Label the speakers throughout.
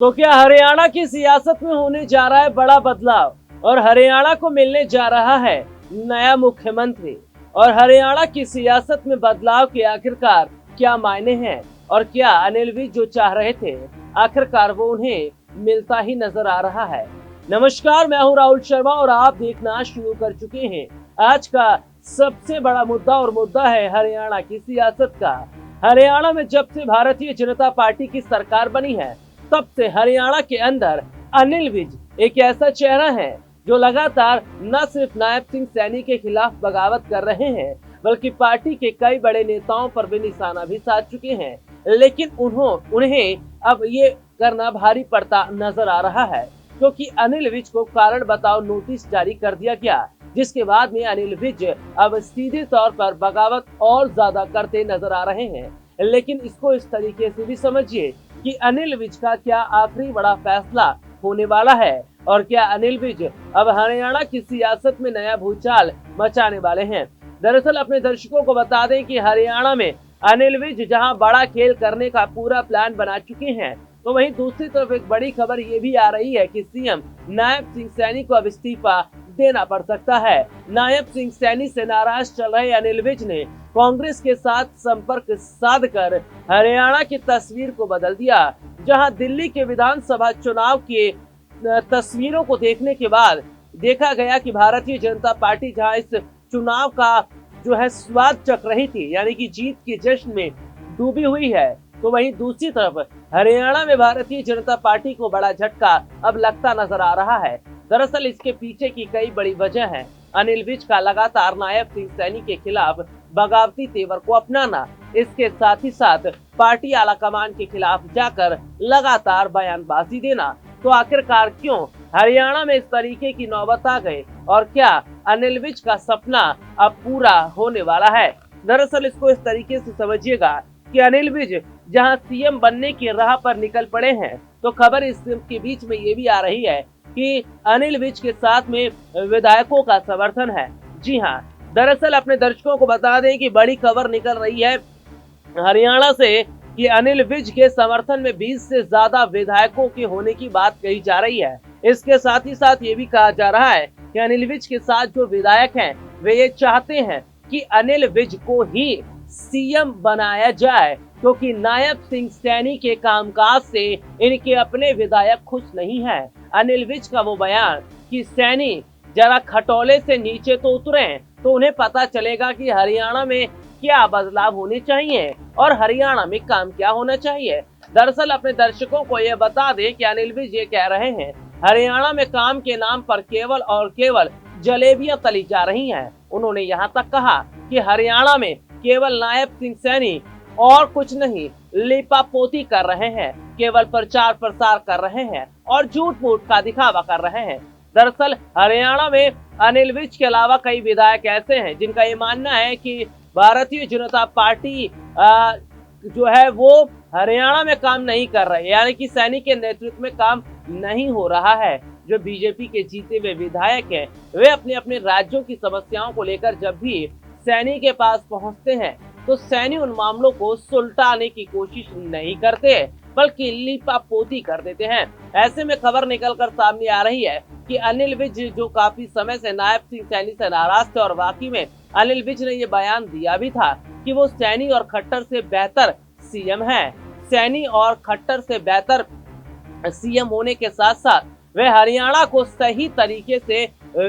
Speaker 1: तो क्या हरियाणा की सियासत में होने जा रहा है बड़ा बदलाव और हरियाणा को मिलने जा रहा है नया मुख्यमंत्री। और हरियाणा की सियासत में बदलाव के आखिरकार क्या मायने हैं और क्या अनिल विज जो चाह रहे थे आखिरकार वो उन्हें मिलता ही नजर आ रहा है। नमस्कार, मैं हूं राहुल शर्मा और आप देखना शुरू कर चुके हैं आज का सबसे बड़ा मुद्दा। और मुद्दा है हरियाणा की सियासत का। हरियाणा में जब से भारतीय जनता पार्टी की सरकार बनी है तब से हरियाणा के अंदर अनिल विज एक ऐसा चेहरा है जो लगातार न सिर्फ नायब सिंह सैनी के खिलाफ बगावत कर रहे हैं बल्कि पार्टी के कई बड़े नेताओं पर भी निशाना भी साध चुके हैं। लेकिन उन्हें अब ये करना भारी पड़ता नजर आ रहा है क्योंकि अनिल विज को कारण बताओ नोटिस जारी कर दिया गया, जिसके बाद में अनिल विज अब सीधे तौर पर बगावत और ज्यादा करते नजर आ रहे हैं। लेकिन इसको इस तरीके से भी समझिए कि अनिल विज का क्या आखिरी बड़ा फैसला होने वाला है और क्या अनिल विज अब हरियाणा की सियासत में नया भूचाल मचाने वाले हैं। दरअसल अपने दर्शकों को बता दें कि हरियाणा में अनिल विज जहां बड़ा खेल करने का पूरा प्लान बना चुके हैं, तो वहीं दूसरी तरफ एक बड़ी खबर ये भी आ रही है कि सीएम नायब सिंह सैनी को अब इस्तीफा देना पड़ सकता है। नायब सिंह सैनी से नाराज चल रहे अनिल विज ने कांग्रेस के साथ संपर्क साधकर हरियाणा की तस्वीर को बदल दिया। जहां दिल्ली के विधानसभा चुनाव के तस्वीरों को देखने के बाद देखा गया कि भारतीय जनता पार्टी जहां इस चुनाव का जो है स्वाद चख रही थी, यानी कि जीत के जश्न में डूबी हुई है, तो वहीं दूसरी तरफ हरियाणा में भारतीय जनता पार्टी को बड़ा झटका अब लगता नजर आ रहा है। दरअसल इसके पीछे की कई बड़ी वजह है अनिल विज का लगातार नायब सिंह सैनी के खिलाफ बगावती तेवर को अपनाना, इसके साथ ही साथ पार्टी आलाकमान के खिलाफ जाकर लगातार बयानबाजी देना। तो आखिरकार क्यों हरियाणा में इस तरीके की नौबत आ गई और क्या अनिल विज का सपना अब पूरा होने वाला है। दरअसल इसको इस तरीके से समझिएगा कि अनिल विज जहां सीएम बनने की राह पर निकल पड़े हैं, तो खबर इसके बीच में ये भी आ रही है कि अनिल विज के साथ में विधायकों का समर्थन है। जी हां, दरअसल अपने दर्शकों को बता दें कि बड़ी खबर निकल रही है हरियाणा से कि अनिल विज के समर्थन में 20 से ज्यादा विधायकों के होने की बात कही जा रही है। इसके साथ ही साथ ये भी कहा जा रहा है कि अनिल विज के साथ जो विधायक हैं वे ये चाहते हैं कि अनिल विज को ही सीएम बनाया जाए, क्योंकि नायब सिंह सैनी के कामकाज से इनके अपने विधायक खुश नहीं हैं। अनिल विज का वो बयान कि सैनी जरा खटोले से नीचे तो उतरे तो उन्हें पता चलेगा कि हरियाणा में क्या बदलाव होने चाहिए और हरियाणा में काम क्या होना चाहिए। दरअसल अपने दर्शकों को यह बता दें कि अनिल विज ये कह रहे हैं हरियाणा में काम के नाम पर केवल और केवल जलेबियां तली जा रही हैं। उन्होंने यहां तक कहा कि हरियाणा में केवल नायब सिंह सैनी और कुछ नहीं लिपापोती कर रहे हैं, केवल प्रचार प्रसार कर रहे हैं और झूठ मूठ का दिखावा कर रहे हैं। दरअसल हरियाणा में अनिल विज के अलावा कई विधायक ऐसे हैं जिनका ये मानना है कि भारतीय जनता पार्टी जो है वो हरियाणा में काम नहीं कर रही है, यानी कि सैनी के नेतृत्व में काम नहीं हो रहा है। जो बीजेपी के जीते हुए विधायक हैं वे अपने अपने राज्यों की समस्याओं को लेकर जब भी सैनी के पास पहुंचते हैं तो सैनी उन मामलों को सुलटाने की कोशिश नहीं करते बल्कि लिपापोती कर देते हैं। ऐसे में खबर निकलकर सामने आ रही है कि अनिल विज जो काफी समय से नायब सिंह सैनी से नाराज थे और वाकई में अनिल विज ने ये बयान दिया भी था कि वो सैनी और खट्टर से बेहतर सीएम हैं। सैनी और खट्टर से बेहतर सीएम होने के साथ साथ वे हरियाणा को सही तरीके से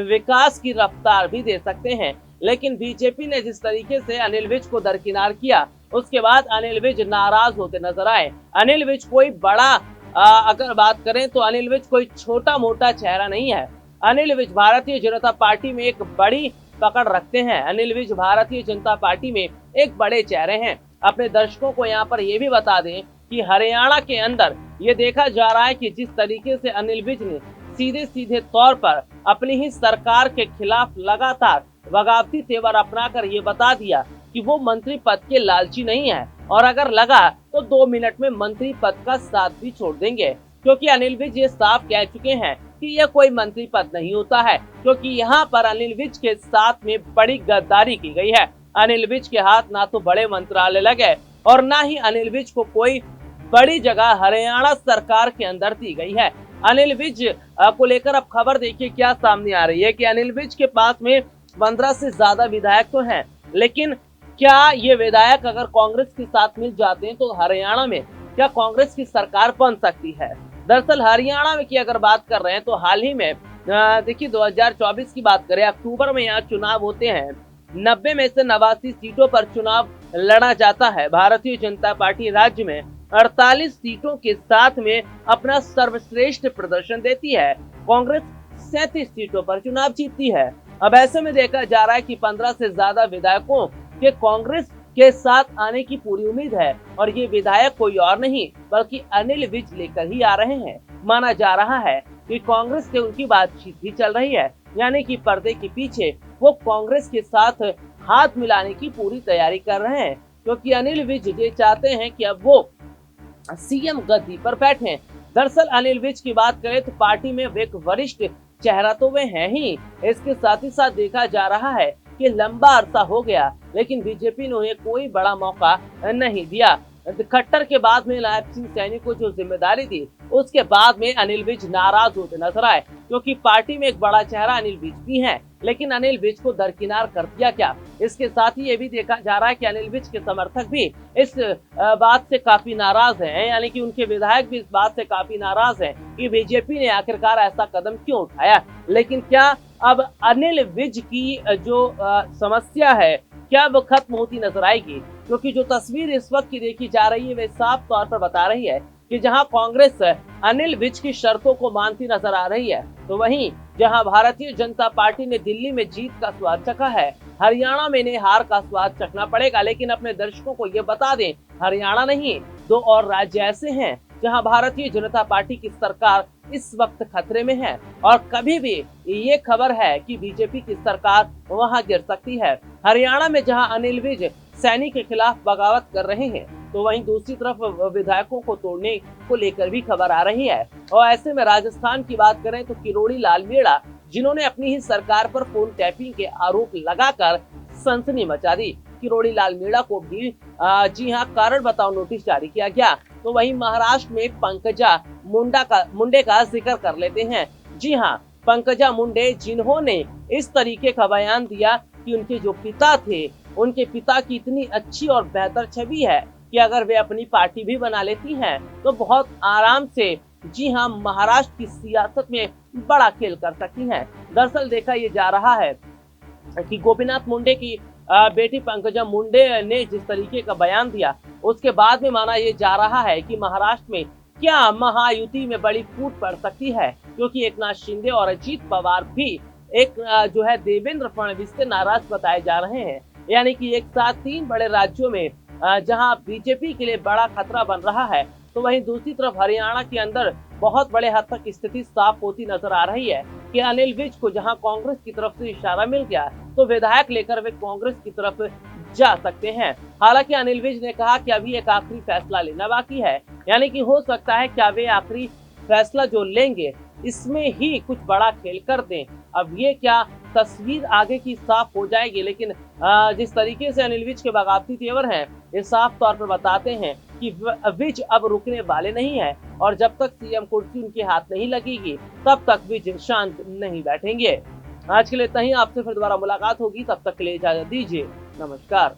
Speaker 1: विकास की रफ्तार भी दे सकते हैं। लेकिन बीजेपी ने जिस तरीके से अनिल विज को दरकिनार किया उसके बाद अनिल विज नाराज होते नजर आए। अनिल विज कोई बड़ा अगर बात करें तो अनिल विज कोई छोटा मोटा चेहरा नहीं है। अनिल विज भारतीय जनता पार्टी में एक बड़ी पकड़ रखते हैं। अनिल विज भारतीय जनता पार्टी में एक बड़े चेहरे हैं। अपने दर्शकों को यहाँ पर यह भी बता दें कि हरियाणा के अंदर ये देखा जा रहा है कि जिस तरीके से अनिल विज ने सीधे सीधे तौर पर अपनी ही सरकार के खिलाफ लगातार बगावती तेवर अपनाकर ये बता दिया कि वो मंत्री पद के लालची नहीं है और अगर लगा तो 2 मिनट में मंत्री पद का साथ भी छोड़ देंगे, क्योंकि अनिल विज ये साफ कह चुके हैं कि यह कोई मंत्री पद नहीं होता है, क्योंकि यहाँ पर अनिल विज के साथ में बड़ी गद्दारी की गई है। अनिल विज के हाथ ना तो बड़े मंत्रालय लगे और ना ही अनिल विज को कोई बड़ी जगह हरियाणा सरकार के अंदर दी गई है। अनिल विज को लेकर अब खबर देखिए क्या सामने आ रही है कि अनिल विज के पास में 15 से ज्यादा विधायक तो हैं, लेकिन क्या ये विधायक अगर कांग्रेस के साथ मिल जाते हैं तो हरियाणा में क्या कांग्रेस की सरकार बन सकती है। दरअसल हरियाणा में की अगर बात कर रहे हैं तो हाल ही में देखिए 2024 की बात करें, अक्टूबर में यहाँ चुनाव होते हैं। 90 में से 89 सीटों पर चुनाव लड़ा जाता है। भारतीय जनता पार्टी राज्य में 48 सीटों के साथ में अपना सर्वश्रेष्ठ प्रदर्शन देती है। कांग्रेस 37 सीटों पर चुनाव जीतती है। अब ऐसे में देखा जा रहा है कि 15 से ज्यादा विधायकों के कांग्रेस के साथ आने की पूरी उम्मीद है और ये विधायक कोई और नहीं बल्कि अनिल विज लेकर ही आ रहे हैं। माना जा रहा है कि कांग्रेस से उनकी बातचीत भी चल रही है, यानी कि पर्दे के पीछे वो कांग्रेस के साथ हाथ मिलाने की पूरी तैयारी कर रहे हैं, क्योंकि अनिल विज ये चाहते हैं कि अब वो सीएम गद्दी पर बैठे। दरअसल अनिल विज की बात करें तो पार्टी में एक वरिष्ठ चेहरा तो वे हैं ही, इसके साथ ही साथ देखा जा रहा है कि लंबा अरसा हो गया लेकिन बीजेपी ने उन्हें कोई बड़ा मौका नहीं दिया। खट्टर के बाद में नायब सिंह सैनी को जो जिम्मेदारी दी उसके बाद में अनिल विज नाराज होते नजर आए, क्योंकि पार्टी में एक बड़ा चेहरा अनिल विज भी है, लेकिन अनिल विज को दरकिनार कर दिया क्या। इसके साथ ही ये भी देखा जा रहा है कि अनिल विज के समर्थक भी इस बात से काफी नाराज हैं, यानी कि उनके विधायक भी इस बात से काफी नाराज हैं कि बीजेपी ने आखिरकार ऐसा कदम क्यों उठाया। लेकिन क्या अब अनिल विज की जो समस्या है क्या वो खत्म होती नजर आएगी, क्योंकि जो तस्वीर इस वक्त की देखी जा रही है वे साफ तौर पर बता रही है कि जहां कांग्रेस अनिल विज की शर्तों को मानती नजर आ रही है, तो वहीं जहां भारतीय जनता पार्टी ने दिल्ली में जीत का स्वाद चखा है, हरियाणा में इन्हें हार का स्वाद चखना पड़ेगा। लेकिन अपने दर्शकों को ये बता दें, हरियाणा नहीं 2 और राज्य ऐसे हैं जहां भारतीय जनता पार्टी की सरकार इस वक्त खतरे में है और कभी भी ये खबर है कि बीजेपी की सरकार वहां गिर सकती है। हरियाणा में जहां अनिल विज सैनी के खिलाफ बगावत कर रहे हैं, तो वहीं दूसरी तरफ विधायकों को तोड़ने को लेकर भी खबर आ रही है। और ऐसे में राजस्थान की बात करें तो किरोड़ी लाल मीणा, जिन्होंने अपनी ही सरकार पर फोन टैपिंग के आरोप लगाकर सनसनी मचा दी, किरोड़ी लाल मीणा को भी जी हां कारण बताओ नोटिस जारी किया गया। तो वहीं महाराष्ट्र में पंकजा मुंडे का जिक्र कर लेते हैं। जी हां, पंकजा मुंडे, जिन्होंने इस तरीके का बयान दिया कि उनके जो पिता थे, उनके पिता की इतनी अच्छी और बेहतर छवि है कि अगर वे अपनी पार्टी भी बना लेती हैं तो बहुत आराम से जी हां महाराष्ट्र की सियासत में बड़ा खेल कर सकती हैं। दरअसल देखा ये जा रहा है कि गोपीनाथ मुंडे की बेटी पंकजा मुंडे ने जिस तरीके का बयान दिया उसके बाद में माना ये जा रहा है कि महाराष्ट्र में क्या महायुति में बड़ी फूट पड़ सकती है, क्योंकि एकनाथ शिंदे और अजीत पवार भी एक जो है देवेंद्र फडणवीस से नाराज बताए जा रहे हैं। यानी कि एक साथ 3 बड़े राज्यों में जहां बीजेपी के लिए बड़ा खतरा बन रहा है, तो वहीं दूसरी तरफ हरियाणा के अंदर बहुत बड़े हद तक स्थिति साफ होती नजर आ रही है कि अनिल विज को जहां कांग्रेस की तरफ से इशारा मिल गया तो विधायक लेकर वे कांग्रेस की तरफ जा सकते हैं। हालांकि अनिल विज ने कहा कि अभी एक आखिरी फैसला लेना बाकी है, यानी कि हो सकता है क्या वे आखिरी फैसला जो लेंगे इसमें ही कुछ बड़ा खेल कर दें। अब ये क्या तस्वीर आगे की साफ हो जाएगी, लेकिन जिस तरीके से अनिल विज के बगावती तेवर हैं ये साफ तौर पर बताते हैं कि विज अब रुकने वाले नहीं है और जब तक सीएम कुर्सी उनके हाथ नहीं लगेगी तब तक विज शांत नहीं बैठेंगे। आज के लिए इतना ही, आपसे फिर दोबारा मुलाकात होगी, तब तक के लिए इजाजत दीजिए, नमस्कार।